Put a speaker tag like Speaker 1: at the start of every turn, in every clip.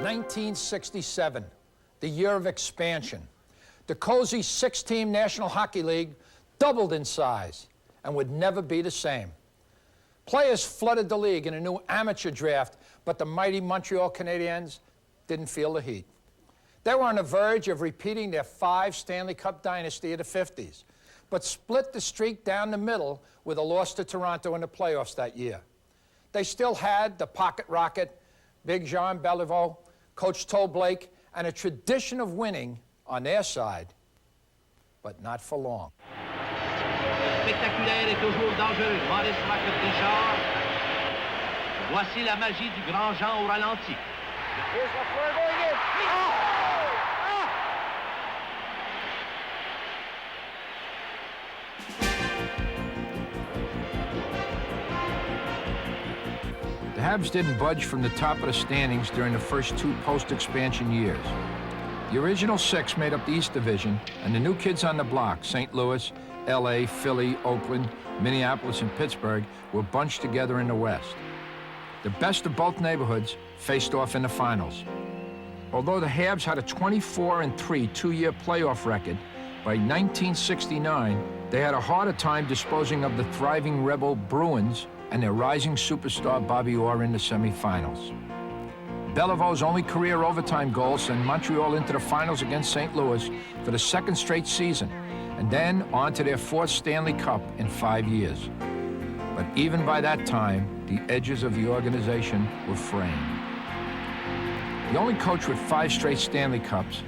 Speaker 1: 1967, the year of expansion. The cozy six-team National Hockey League doubled in size and would never be the same. Players flooded the league in a new amateur draft, but the mighty Montreal Canadiens didn't feel the heat. They were on the verge of repeating their 5 Stanley Cup dynasty of the 50s, but split the streak down the middle with a loss to Toronto in the playoffs that year. They still had the pocket rocket, Big Jean Beliveau, Coach Toe Blake, and a tradition of winning on their side, but not for long.
Speaker 2: Spectaculaire et toujours dangereux. Maurice Richard. Voici la magie du grand Jean au ralenti.
Speaker 3: Here's the flare going in.
Speaker 1: The Habs didn't budge from the top of the standings during the first 2 post-expansion years. The original 6 made up the East Division, and the new kids on the block, St. Louis, LA, Philly, Oakland, Minneapolis, and Pittsburgh, were bunched together in the West. The best of both neighborhoods faced off in the finals. Although the Habs had a 24-3 2-year playoff record, by 1969, they had a harder time disposing of the thriving Rebel Bruins and their rising superstar Bobby Orr in the semifinals. Belliveau's only career overtime goal sent Montreal into the finals against St. Louis for the 2nd straight season, and then on to their 4th Stanley Cup in 5 years. But even by that time, the edges of the organization were fraying. The only coach with 5 straight Stanley Cups,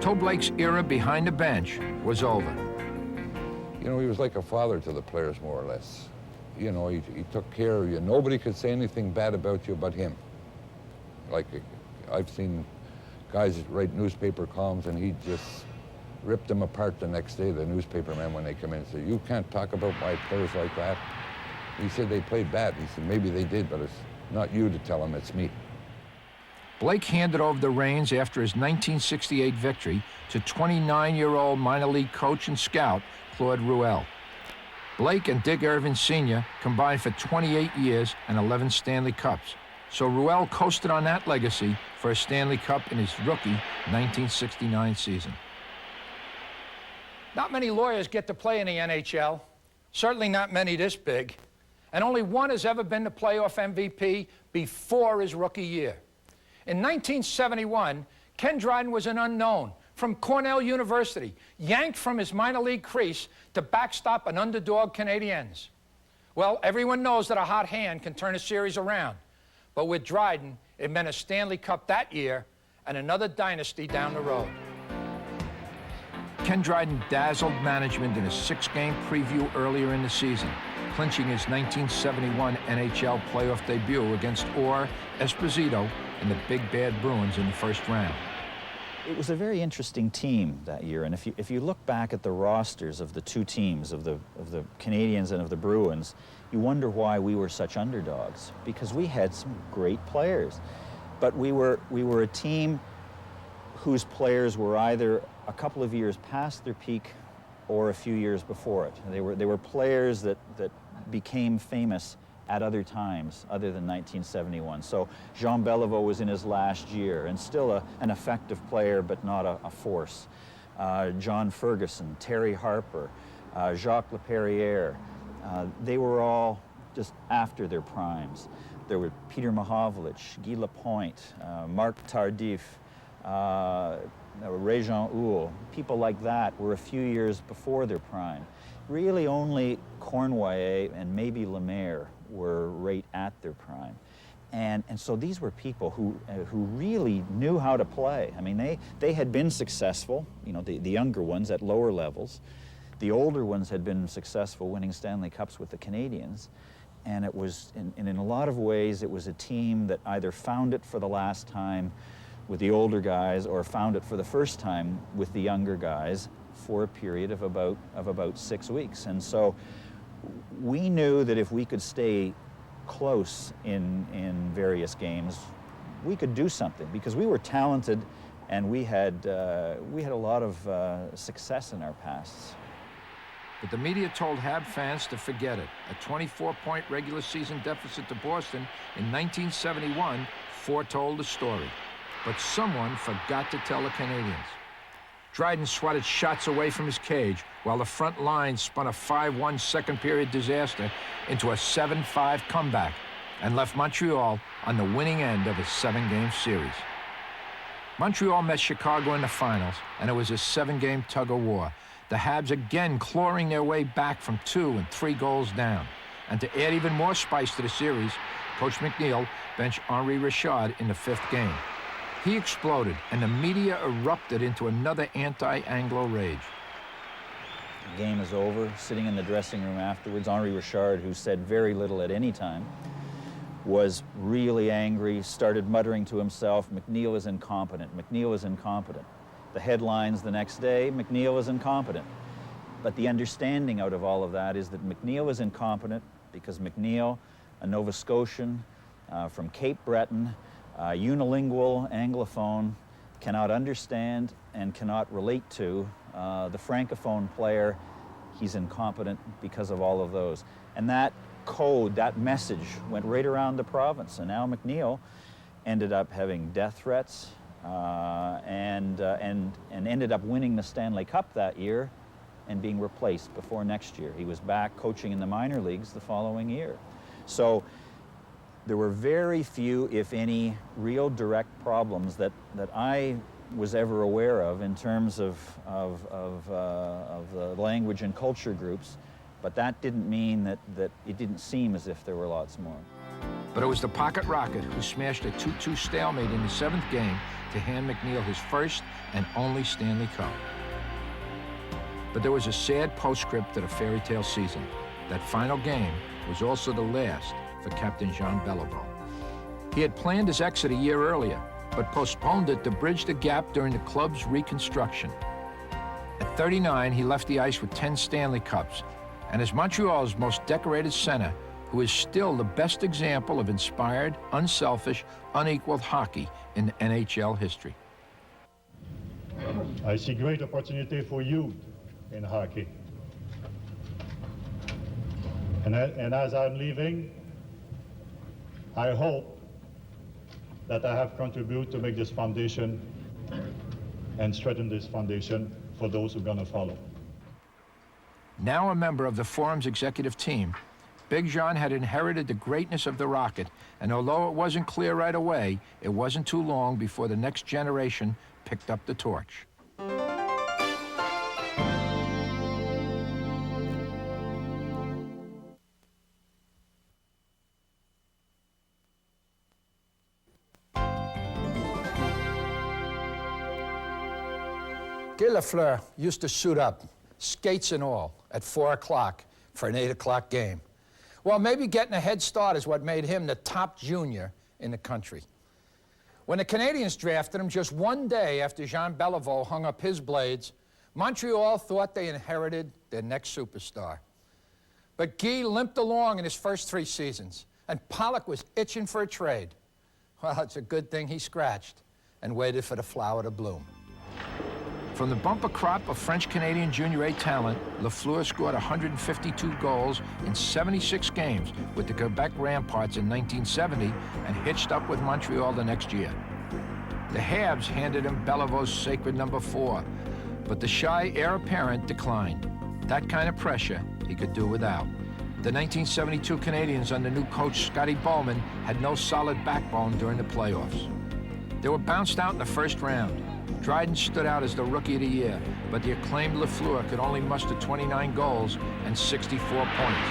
Speaker 1: Toe Blake's era behind the bench was over.
Speaker 4: You know, he was like a father to the players, more or less. You know, he took care of you. Nobody could say anything bad about you but him. Like, I've seen guys write newspaper columns, and he just ripped them apart the next day, the newspapermen, when they come in and say, "You can't talk about my players like that." He said they played bad. He said, "Maybe they did, but it's not you to tell them, it's me."
Speaker 1: Blake handed over the reins after his 1968 victory to 29-year-old minor league coach and scout Claude Ruel. Blake and Dick Irvin Sr. combined for 28 years and 11 Stanley Cups, so Ruel coasted on that legacy for a Stanley Cup in his rookie 1969 season. Not many lawyers get to play in the NHL, certainly not many this big, and only one has ever been the playoff MVP before his rookie year. In 1971, Ken Dryden was an unknown from Cornell University, yanked from his minor league crease to backstop an underdog Canadiens. Well, everyone knows that a hot hand can turn a series around, but with Dryden, it meant a Stanley Cup that year and another dynasty down the road. Ken Dryden dazzled management in a 6-game preview earlier in the season, clinching his 1971 NHL playoff debut against Orr, Esposito, and the Big Bad Bruins in the first round.
Speaker 5: It was a very interesting team that year, and if you look back at the rosters of the 2 teams, of the Canadiens and of the Bruins, you wonder why we were such underdogs, because we had some great players. But we were a team whose players were either a couple of years past their peak or a few years before it. They were players that became famous at other times other than 1971. So Jean Beliveau was in his last year and still an effective player, but not a force. John Ferguson, Terry Harper, Jacques Laperrière, they were all just after their primes. There were Peter Mahovlich, Guy Lapointe, Marc Tardif, Régent Houle. People like that were a few years before their prime. Really only Cornwallis and maybe Lemaire were right at their prime. And so these were people who really knew how to play. I mean, they had been successful, you know, the younger ones at lower levels. The older ones had been successful winning Stanley Cups with the Canadiens. And it was, in a lot of ways, it was a team that either found it for the last time with the older guys or found it for the first time with the younger guys for a period of about 6 weeks. And so we knew that if we could stay close in various games, we could do something, because we were talented and we had a lot of success in our pasts.
Speaker 1: But the media told Hab fans to forget it. A 24-point regular season deficit to Boston in 1971 foretold the story. But someone forgot to tell the Canadiens. Dryden swatted shots away from his cage while the front line spun a 5-1 second-period disaster into a 7-5 comeback and left Montreal on the winning end of a 7-game series. Montreal met Chicago in the finals, and it was a 7-game tug-of-war. The Habs again clawing their way back from 2 and 3 goals down. And to add even more spice to the series, Coach McNeil benched Henri Richard in the 5th game. He exploded, and the media erupted into another anti-Anglo rage.
Speaker 5: The game is over. Sitting in the dressing room afterwards, Henri Richard, who said very little at any time, was really angry, started muttering to himself, McNeil is incompetent, McNeil is incompetent. The headlines the next day, McNeil is incompetent. But the understanding out of all of that is that McNeil is incompetent because McNeil, a Nova Scotian from Cape Breton, unilingual Anglophone, cannot understand and cannot relate to the Francophone player. He's incompetent because of all of those. And that code, that message went right around the province. And now McNeil ended up having death threats and ended up winning the Stanley Cup that year and being replaced before next year. He was back coaching in the minor leagues the following year. So there were very few, if any, real direct problems that I was ever aware of in terms of the language and culture groups. But that didn't mean that it didn't seem as if there were lots more.
Speaker 1: But it was the Pocket Rocket who smashed a 2-2 stalemate in the 7th game to hand McNeil his first and only Stanley Cup. But there was a sad postscript to the fairy tale season. That final game was also the last for Captain Jean Beliveau. He had planned his exit a year earlier, but postponed it to bridge the gap during the club's reconstruction. At 39, he left the ice with 10 Stanley Cups, and as Montreal's most decorated center, who is still the best example of inspired, unselfish, unequaled hockey in NHL history.
Speaker 6: I see great opportunity for youth in hockey. And as I'm leaving, I hope that I have contributed to make this foundation and strengthen this foundation for those who are going to follow.
Speaker 1: Now a member of the Forum's executive team, Big Jean had inherited the greatness of the Rocket, and although it wasn't clear right away, it wasn't too long before the next generation picked up the torch. Guy Lafleur used to suit up, skates and all, at 4 o'clock for an 8 o'clock game. Well, maybe getting a head start is what made him the top junior in the country. When the Canadiens drafted him just one day after Jean Beliveau hung up his blades, Montreal thought they inherited their next superstar. But Guy limped along in his first 3 seasons, and Pollock was itching for a trade. Well, it's a good thing he scratched and waited for the flower to bloom. From the bumper crop of French-Canadian Junior A talent, Lafleur scored 152 goals in 76 games with the Quebec Ramparts in 1970 and hitched up with Montreal the next year. The Habs handed him Belivau's sacred number 4, but the shy heir apparent declined. That kind of pressure he could do without. The 1972 Canadiens under new coach Scotty Bowman had no solid backbone during the playoffs. They were bounced out in the first round. Dryden stood out as the Rookie of the Year, but the acclaimed Lafleur could only muster 29 goals and 64 points.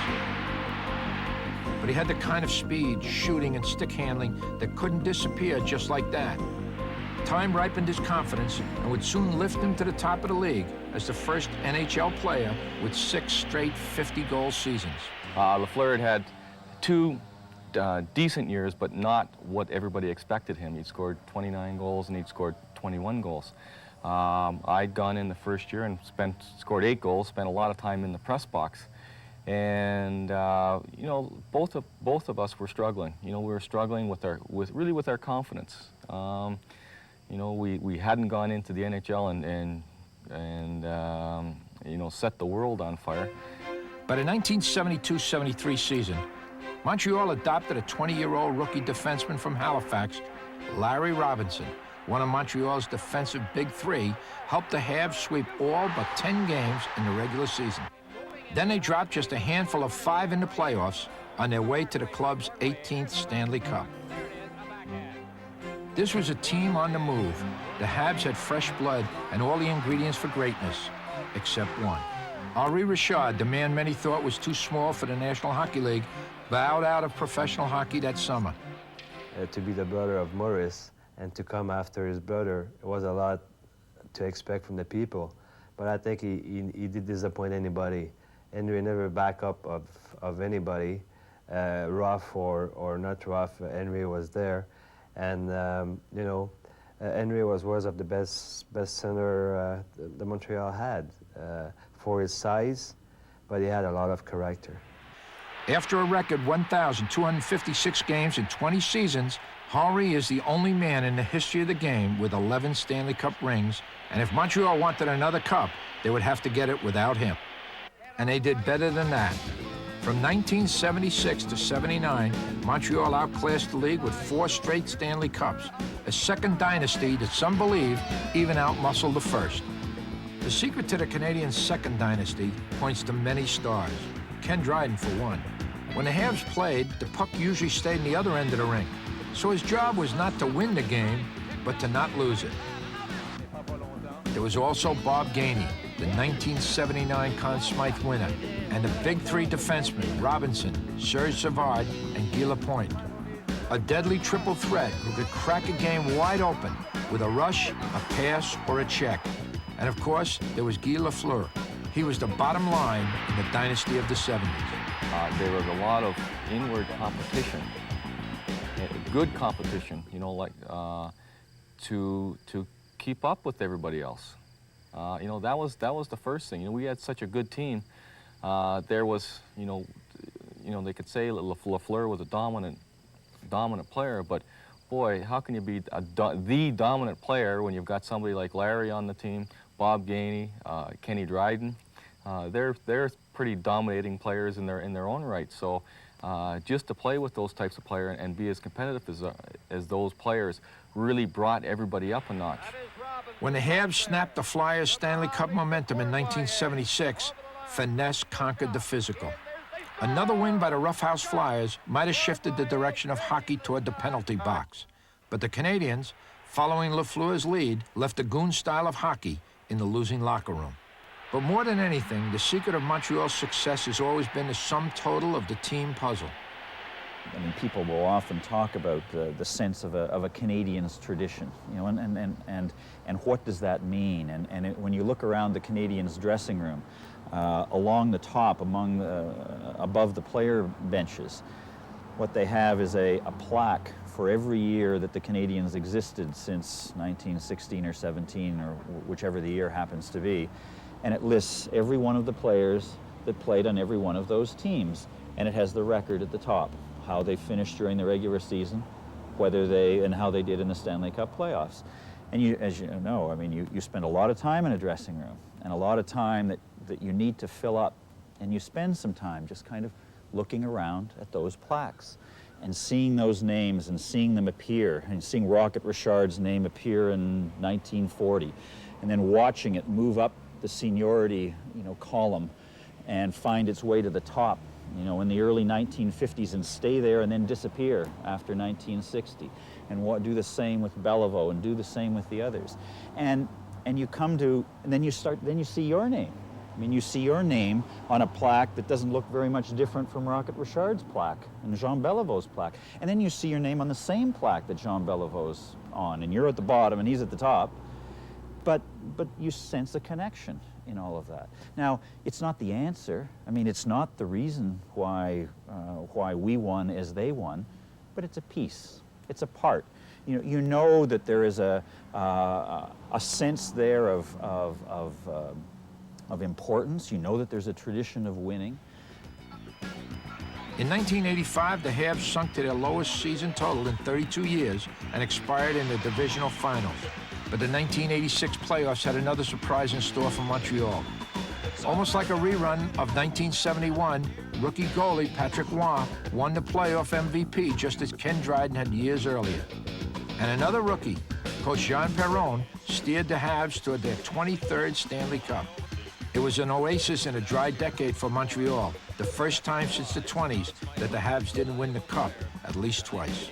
Speaker 1: But he had the kind of speed, shooting, and stick handling that couldn't disappear just like that. Time ripened his confidence and would soon lift him to the top of the league as the first NHL player with 6 straight 50-goal seasons.
Speaker 7: Lafleur had 2 decent years, but not what everybody expected him. He'd scored 29 goals and he'd scored 21 goals. I'd gone in the first year and scored 8 goals, spent a lot of time in the press box. And, you know, both of us were struggling. You know, we were struggling with our confidence. You know, we hadn't gone into the NHL and you know, set the world on fire.
Speaker 1: By the 1972-73 season, Montreal adopted a 20-year-old rookie defenseman from Halifax, Larry Robinson, one of Montreal's defensive big three, helped the Habs sweep all but 10 games in the regular season. Then they dropped just a handful of 5 in the playoffs on their way to the club's 18th Stanley Cup. This was a team on the move. The Habs had fresh blood and all the ingredients for greatness, except one. Henri Richard, the man many thought was too small for the National Hockey League, bowed out of professional hockey that summer.
Speaker 8: To be the brother of Maurice and to come after his brother, it was a lot to expect from the people. But I think he did disappoint anybody. Henry never back up of anybody, rough or not rough. Henry was there. And, you know, Henry was of the best center the Montreal had for his size, but he had a lot of character.
Speaker 1: After a record 1,256 games in 20 seasons, Henri is the only man in the history of the game with 11 Stanley Cup rings, and if Montreal wanted another cup, they would have to get it without him. And they did better than that. From 1976 to 79, Montreal outclassed the league with 4 straight Stanley Cups, a second dynasty that some believe even outmuscled the first. The secret to the Canadiens' second dynasty points to many stars. Ken Dryden, for one. When the Habs played, the puck usually stayed in the other end of the rink, so his job was not to win the game, but to not lose it. There was also Bob Gainey, the 1979 Conn Smythe winner, and the big 3 defensemen, Robinson, Serge Savard, and Guy Lapointe. A deadly triple threat who could crack a game wide open with a rush, a pass, or a check. And of course, there was Guy Lafleur. He was the bottom line in the dynasty of the 70s.
Speaker 7: There was a lot of inward competition, good competition, you know, like to keep up with everybody else. You know, that was the first thing. You know, we had such a good team. There was, you know, they could say Lafleur was a dominant player, but boy, how can you be the dominant player when you've got somebody like Larry on the team, Bob Gainey, Kenny Dryden? They're pretty dominating players in their own right. So just to play with those types of players and be as competitive as those players really brought everybody up a notch.
Speaker 1: When the Habs snapped the Flyers' Stanley Cup momentum in 1976, finesse conquered the physical. Another win by the roughhouse Flyers might have shifted the direction of hockey toward the penalty box. But the Canadiens, following Lafleur's lead, left the goon style of hockey in the losing locker room. But more than anything, the secret of Montreal's success has always been the sum total of the team puzzle.
Speaker 5: I mean, people will often talk about the sense of a Canadiens tradition, you know, and what does that mean? And when you look around the Canadiens dressing room, along the top, above the player benches, what they have is a plaque for every year that the Canadiens existed since 1916 or 17, or whichever the year happens to be. And it lists every one of the players that played on every one of those teams. And it has the record at the top, how they finished during the regular season, and how they did in the Stanley Cup playoffs. And you, as you know, I mean, you spend a lot of time in a dressing room, and a lot of time that you need to fill up. And you spend some time just kind of looking around at those plaques and seeing those names and seeing them appear, and seeing Rocket Richard's name appear in 1940, and then watching it move up the seniority, you know, column and find its way to the top, you know, in the early 1950s, and stay there and then disappear after 1960, and do the same with Beliveau and do the same with the others. And you come to, and then you see your name. I mean, you see your name on a plaque that doesn't look very much different from Rocket Richard's plaque and Jean Beliveau's plaque. And then you see your name on the same plaque that Jean Beliveau's on, and you're at the bottom and he's at the top. But you sense a connection in all of that. Now, it's not the answer. I mean, it's not the reason why we won as they won, but it's a piece. It's a part. You know that there is a sense there of importance. You know that there's a tradition of winning.
Speaker 1: In 1985, the Habs sunk to their lowest season total in 32 years and expired in the divisional finals. But the 1986 playoffs had another surprise in store for Montreal. Almost like a rerun of 1971, rookie goalie Patrick Roy won the playoff MVP just as Ken Dryden had years earlier. And another rookie, Coach Jean Perron steered the Habs toward their 23rd Stanley Cup. It was an oasis in a dry decade for Montreal, the first time since the 20s that the Habs didn't win the Cup at least twice.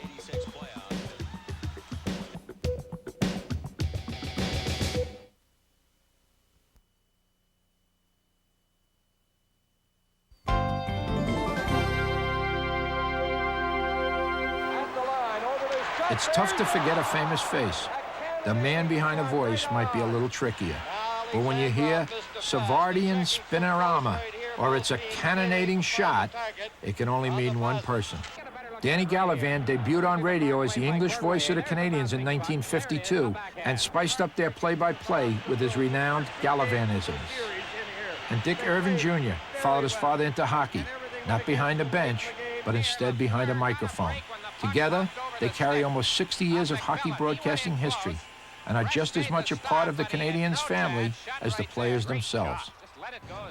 Speaker 1: It's tough to forget a famous face. The man behind a voice might be a little trickier. But when you hear Savardian Spinorama or it's a cannonading shot, it can only mean one person. Danny Gallivan debuted on radio as the English voice of the Canadiens in 1952 and spiced up their play-by-play with his renowned Gallivanisms. And Dick Irvin Jr. followed his father into hockey, not behind the bench, but instead behind a microphone. Together, they carry almost 60 years of hockey broadcasting history and are just as much a part of the Canadiens family as the players themselves.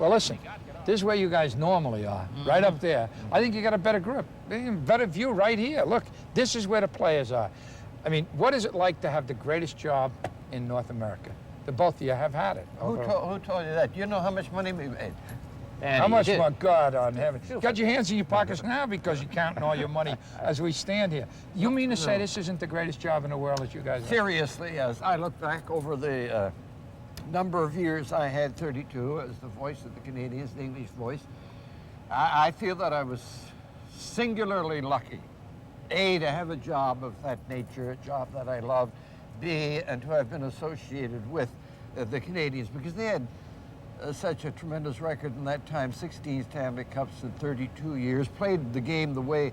Speaker 9: Well, listen, this is where you guys normally are, right up there. I think you got a better grip, better view right here. Look, this is where the players are. I mean, what is it like to have the greatest job in North America? The both of you have had it.
Speaker 3: Who told you that? Do you know how much money we made?
Speaker 9: How much, my God on heaven? Got your hands in your pockets now because you're counting all your money as we stand here. You mean to say this isn't the greatest job in the world that you guys have?
Speaker 3: Seriously, as I look back over the number of years I had, 32, as the voice of the Canadiens, the English voice, I feel that I was singularly lucky. A, to have a job of that nature, a job that I loved. B, and to have been associated with the Canadiens, because they had such a tremendous record in that time, 16 Stanley Cups in 32 years, played the game the way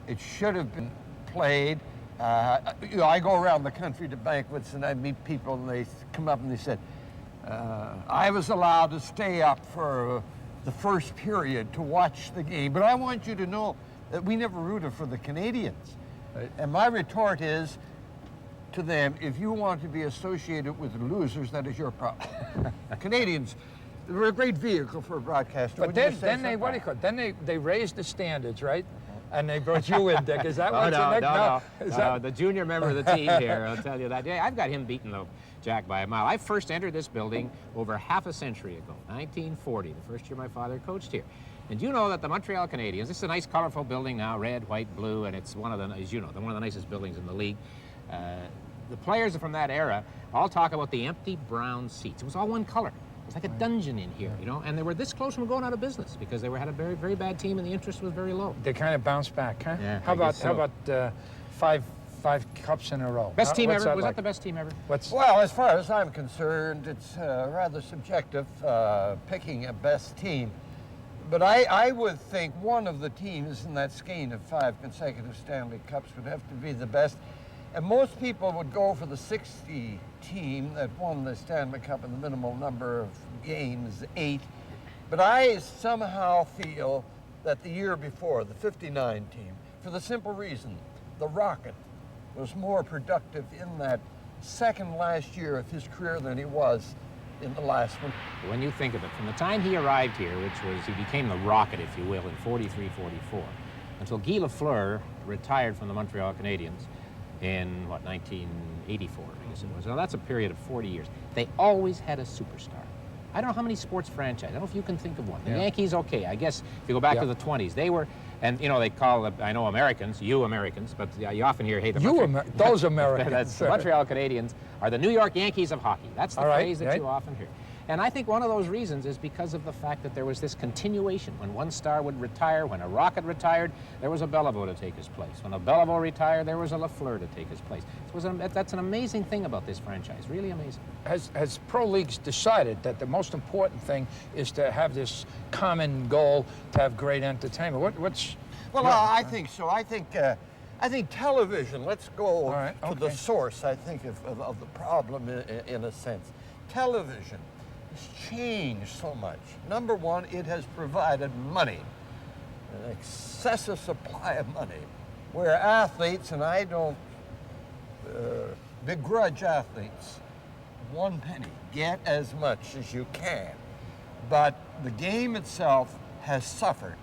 Speaker 3: it should have been played. You know, I go around the country to banquets and I meet people and they come up and they said, I was allowed to stay up for the first period to watch the game, but I want you to know that we never rooted for the Canadiens. Right. And my retort is to them, if you want to be associated with the losers, that is your problem. Canadians, we're a great vehicle for a broadcaster.
Speaker 9: But then they, what do you call it? Then they raised the standards, right? And they brought you in, Dick. Is that what's
Speaker 10: No, the junior member of the team here, I'll tell you that. Yeah, I've got him beaten, though, Jack, by a mile. I first entered this building over half a century ago, 1940, the first year my father coached here. And you know that the Montreal Canadiens, this is a nice, colorful building now, red, white, blue, and it's one of the, as you know, one of the nicest buildings in the league. The players from that era all talk about the empty brown seats. It was all one color. It was like a dungeon in here, you know, and they were this close from going out of business because they had a very, very bad team and the interest was very low.
Speaker 9: They kind of bounced back, huh?
Speaker 10: Yeah,
Speaker 9: how about five cups in a row?
Speaker 10: Best team ever? Was
Speaker 9: like?
Speaker 10: That the best team ever?
Speaker 3: Well, as far as I'm concerned, it's rather subjective picking a best team. But I would think one of the teams in that skein of 5 consecutive Stanley Cups would have to be the best. And most people would go for the 60 team that won the Stanley Cup in the minimal number of games, 8. But I somehow feel that the year before, the 59 team, for the simple reason, the Rocket was more productive in that second last year of his career than he was in the last one.
Speaker 10: When you think of it, from the time he arrived here, which was, he became the Rocket, if you will, in 43, 44, until Guy Lafleur retired from the Montreal Canadiens in, what, 1984, I guess it was. Now, that's a period of 40 years. They always had a superstar. I don't know how many sports franchises. I don't know if you can think of one. The Yankees, okay. I guess if you go back to the 20s, they were, and you know, they call, I know Americans, you Americans, but you often hear, hey,
Speaker 9: those Americans.
Speaker 10: That's the Montreal Canadiens are the New York Yankees of hockey. That's the phrase that you often hear. And I think one of those reasons is because of the fact that there was this continuation. When one star would retire, when a Rocket retired, there was a Beliveau to take his place. When a Beliveau retired, there was a Lafleur to take his place. That's an amazing thing about this franchise, really amazing.
Speaker 9: Has Pro Leagues decided that the most important thing is to have this common goal to have great entertainment?
Speaker 3: Well, I think so. I think television, let's go to the source, I think, of the problem in a sense. Television has changed so much. Number one, it has provided money, an excessive supply of money, where athletes, and I don't begrudge athletes, 1 penny, get as much as you can. But the game itself has suffered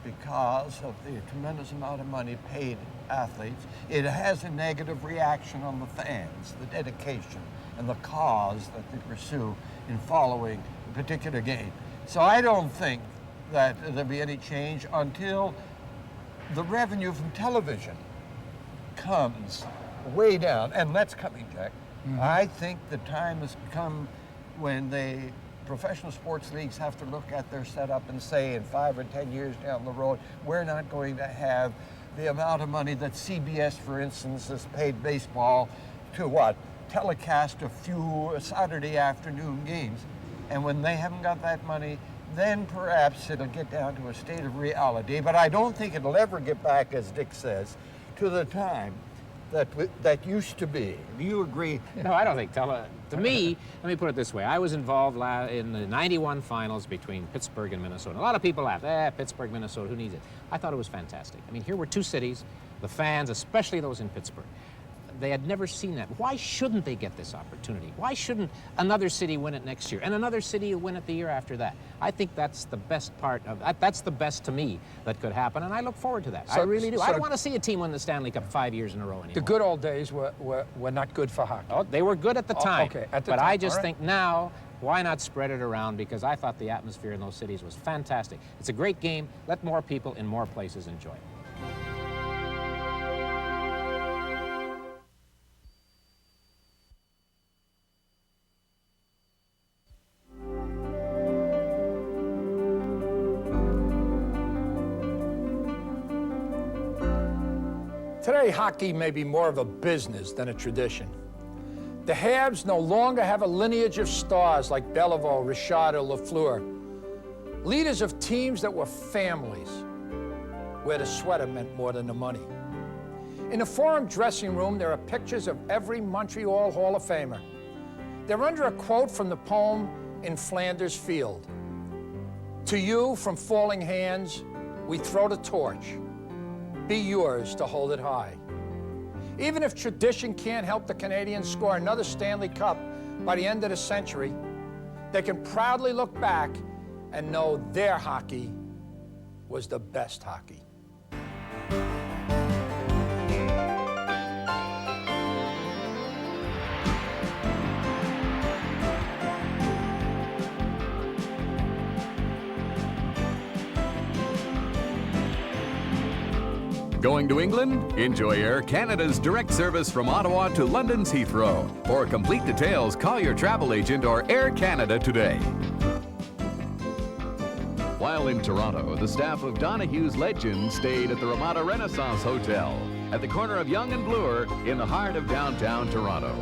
Speaker 3: because of the tremendous amount of money paid athletes, it has a negative reaction on the fans, the dedication and the cause that they pursue in following a particular game. So I don't think that there'll be any change until the revenue from television comes way down, and that's coming, Jack. I think the time has come when professional sports leagues have to look at their setup and say in 5 or 10 years down the road, we're not going to have the amount of money that CBS, for instance, has paid baseball to telecast a few Saturday afternoon games. And when they haven't got that money, then perhaps it'll get down to a state of reality. But I don't think it'll ever get back, as Dick says, to the time that used to be. Do you agree?
Speaker 10: No, I don't think. To me, let me put it this way. I was involved in the '91 finals between Pittsburgh and Minnesota. A lot of people laughed, Pittsburgh, Minnesota, who needs it? I thought it was fantastic. I mean, here were two cities, the fans, especially those in Pittsburgh. They had never seen that. Why shouldn't they get this opportunity? Why shouldn't another city win it next year and another city win it the year after that? I think that's the best part of that's the best to me that could happen, and I look forward to that. I really do. I don't want to see a team win the Stanley Cup 5 years in a row anymore.
Speaker 9: The good old days were not good for hockey.
Speaker 10: Oh, they were good at the time.
Speaker 9: Okay, at the
Speaker 10: but
Speaker 9: time.
Speaker 10: I just think now, why not spread it around? Because I thought the atmosphere in those cities was fantastic. It's a great game. Let more people in more places enjoy it.
Speaker 9: Today, hockey may be more of a business than a tradition. The Habs no longer have a lineage of stars like Beliveau, Richard, or Lafleur. Leaders of teams that were families, where the sweater meant more than the money. In the Forum dressing room, there are pictures of every Montreal Hall of Famer. They're under a quote from the poem In Flanders Field. To you, from falling hands, we throw the torch. Be yours to hold it high. Even if tradition can't help the Canadiens score another Stanley Cup by the end of the century, they can proudly look back and know their hockey was the best hockey.
Speaker 11: Going to England? Enjoy Air Canada's direct service from Ottawa to London's Heathrow. For complete details, call your travel agent or Air Canada today. While in Toronto, the staff of Donohue's Legends stayed at the Ramada Renaissance Hotel at the corner of Yonge and Bloor in the heart of downtown Toronto.